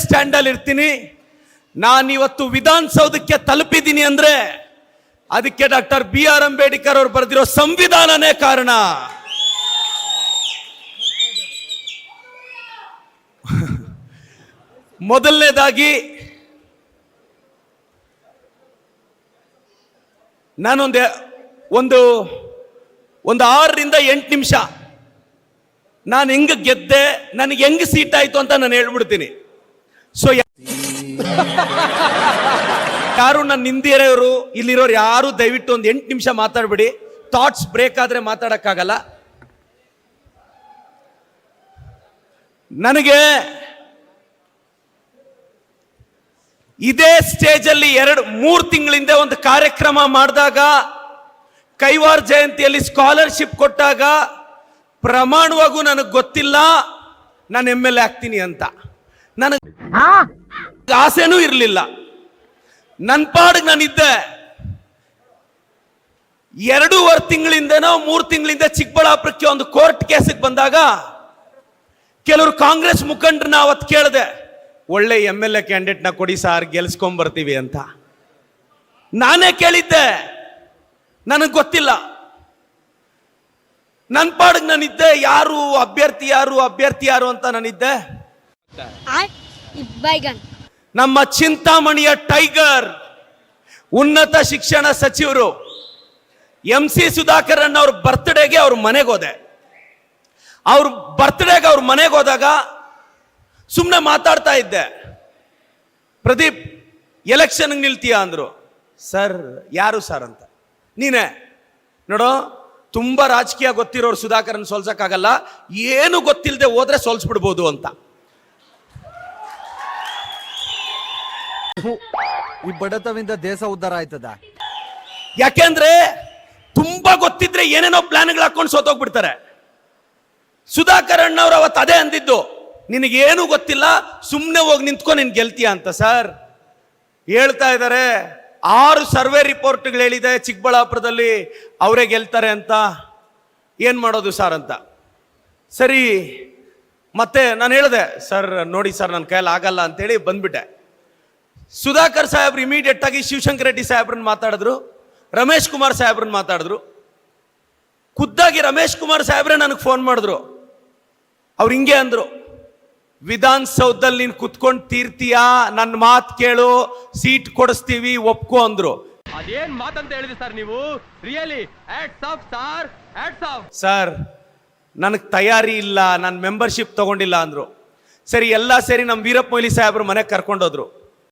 Stand ಅಲ್ಲಿ ಇರ್ತೀನಿ. ನಾನಿವತ್ತು ವಿಧಾನಸೌಧಕ್ಕೆ ತಲುಪಿದ್ದೀನಿ ಅಂದ್ರೆ ಅದಕ್ಕೆ ಡಾಕ್ಟರ್ BR ಅಂಬೇಡ್ಕರ್ ಅವರು ಬರೆದಿರೋ ಸಂವಿಧಾನನೇ ಕಾರಣ. ಮೊದಲನೇದಾಗಿ ನಾನೊಂದು 6 ರಿಂದ 8 ನಿಮಿಷ ನಾನು ಹೆಂಗ ಗೆದ್ದೆ, ನನಗೆ ಹೆಂಗ್ ಸೀಟ್ ಆಯ್ತು ಅಂತ ನಾನು ಹೇಳ್ಬಿಡ್ತೀನಿ. ಸೊ ಯಾರು ನನ್ನ ಹಿಂದಿರೋರು ಇಲ್ಲಿರೋರು ಯಾರು ದಯವಿಟ್ಟು ಒಂದು 8 ನಿಮಿಷ ಮಾತಾಡ್ಬಿಡಿ. ಥಾಟ್ಸ್ ಬ್ರೇಕ್ ಆದ್ರೆ ಮಾತಾಡಕ್ಕಾಗಲ್ಲ. ನನಗೆ ಇದೇ ಸ್ಟೇಜ್ ಅಲ್ಲಿ 2-3 ತಿಂಗಳಿಂದ ಒಂದು ಕಾರ್ಯಕ್ರಮ ಮಾಡಿದಾಗ, ಕೈವಾರ್ ಜಯಂತಿಯಲ್ಲಿ ಸ್ಕಾಲರ್ಶಿಪ್ ಕೊಟ್ಟಾಗ ಪ್ರಮಾಣವಾಗೂ ನನಗೆ ಗೊತ್ತಿಲ್ಲ ನಾನು MLA ಆಗ್ತೀನಿ ಅಂತ. ನನಗೆ ಆಸೆನೂ ಇರಲಿಲ್ಲ. ನನ್ನ ಪಾಡಿಗೆ ನಾನಿದ್ದೆ. 2.5 ತಿಂಗಳಿಂದನೋ 3 ತಿಂಗಳಿಂದ ಚಿಕ್ಕಬಳ್ಳಾಪುರಕ್ಕೆ ಒಂದು ಕೋರ್ಟ್ ಕೇಸಿಗೆ ಬಂದಾಗ ಕೆಲವರು ಕಾಂಗ್ರೆಸ್ ಮುಖಂಡರನ್ನ ಅವತ್ತು ಕೇಳಿದೆ, ಒಳ್ಳೆ MLA ಕ್ಯಾಂಡಿಡೇಟ್ನ ಕೊಡಿ ಸಾರ್, ಗೆಲ್ಸ್ಕೊಂಡ್ ಬರ್ತೀವಿ ಅಂತ. ನಾನೇ ಕೇಳಿದ್ದೆ, ನನಗೆ ಗೊತ್ತಿಲ್ಲ. ನನ್ನ ಪಾಡಿಗೆ ನಾನಿದ್ದೆ. ಯಾರು ಅಭ್ಯರ್ಥಿ ಯಾರು ಅಂತ ನಾನಿದ್ದೆ. ನಮ್ಮ ಚಿಂತಾಮಣಿಯ ಟೈಗರ್ ಉನ್ನತ ಶಿಕ್ಷಣ ಸಚಿವರು MC ಸುಧಾಕರನ್ ಅವ್ರ ಬರ್ತ್ಡೇಗೆ ಅವ್ರ ಮನೆಗೆ ಹೋದೆ. ಅವ್ರ ಬರ್ತ್ಡೇಗೆ ಅವ್ರ ಮನೆಗೆ ಹೋದಾಗ ಸುಮ್ಮನೆ ಮಾತಾಡ್ತಾ ಇದ್ದೆ. ಪ್ರದೀಪ್ ಎಲೆಕ್ಷನ್ ನಿಲ್ತೀಯ ಅಂದ್ರು. ಸರ್ ಯಾರು ಸರ್ ಅಂತ. ನೀನೇ ನೋಡೋ, ತುಂಬಾ ರಾಜಕೀಯ ಗೊತ್ತಿರೋರು ಸುಧಾಕರನ್ ಸೋಲ್ಸಕ್ಕಾಗಲ್ಲ, ಏನು ಗೊತ್ತಿಲ್ಲದೆ ಹೋದ್ರೆ ಸೋಲ್ಸ್ಬಿಡ್ಬೋದು ಅಂತ. ಈ ಬಡತವಿಂದ ದೇಶ ಉದ್ಧಾರ ಆಯ್ತದ. ಯಾಕೆಂದ್ರೆ ತುಂಬಾ ಗೊತ್ತಿದ್ರೆ ಏನೇನೋ ಪ್ಲಾನ್ಗಳು ಹಾಕೊಂಡು ಸೋತೋಗ್ಬಿಡ್ತಾರೆ. ಸುಧಾಕರನ್ ಅವ್ರು ಅವತ್ತು ಅದೇ ಅಂದಿದ್ದು, ನಿನಗೇನು ಗೊತ್ತಿಲ್ಲ, ಸುಮ್ಮನೆ ಹೋಗಿ ನಿಂತ್ಕೊ, ನೀನ್ ಗೆಲ್ತೀಯ ಅಂತ. ಸರ್ ಹೇಳ್ತಾ ಇದ್ದಾರೆ, 6 ಸರ್ವೆ ರಿಪೋರ್ಟ್ಗಳು ಹೇಳಿದೆ ಚಿಕ್ಕಬಳ್ಳಾಪುರದಲ್ಲಿ ಅವರೇ ಗೆಲ್ತಾರೆ ಅಂತ. ಏನ್ ಮಾಡೋದು ಸರ್ ಅಂತ. ಸರಿ, ಮತ್ತೆ ನಾನು ಹೇಳಿದೆ, ಸರ್ ನೋಡಿ ಸರ್ ನನ್ನ ಕೈಯಲ್ಲಿ ಆಗಲ್ಲ ಅಂತೇಳಿ ಬಂದ್ಬಿಟ್ಟೆ. ಸುಧಾಕರ್ ಸಾಹೇಬ್ರು ಇಮಿಡಿಯೇಟ್ ಆಗಿ ಶಿವಶಂಕರ್ ರೆಡ್ಡಿ ಸಾಹೇಬ್ರನ್ನ ಮಾತಾಡಿದ್ರು, ರಮೇಶ್ ಕುಮಾರ್ ಸಾಹೇಬ್ರನ್ನ ಮಾತಾಡಿದ್ರು. ಖುದ್ದಾಗಿ ರಮೇಶ್ ಕುಮಾರ್ ಸಾಹೇಬ್ರೆ ನನಗೆ ಫೋನ್ ಮಾಡಿದ್ರು. ಅವ್ರು ಹಿಂಗೆ ಅಂದ್ರು, ವಿಧಾನಸೌಧದಲ್ಲಿ ನೀನು ಕುತ್ಕೊಂಡು ತೀರ್ತೀಯಾ, ನನ್ನ ಮಾತು ಕೇಳು, ಸೀಟ್ ಕೊಡಿಸ್ತೀವಿ, ಒಪ್ಕೋ ಅಂದ್ರು. ಅದೇನ್ ಮಾತಂತ ಹೇಳಿದ್ರಿ ಸರ್ ನೀವು? Really hats off sir, hats off. Sir ನನಗೆ ತಯಾರಿ ಇಲ್ಲ, ನಾನು ಮೆಂಬರ್ಶಿಪ್ ತಗೊಂಡಿಲ್ಲ ಅಂದ್ರು. ಸರಿ, ಎಲ್ಲ ಸೇರಿ ನಮ್ಮ ವೀರಪ್ಪ ಮೊಯ್ಲಿ ಸಾಹೇಬ್ರು ಮನೆಗೆ ಕರ್ಕೊಂಡೋದ್ರು.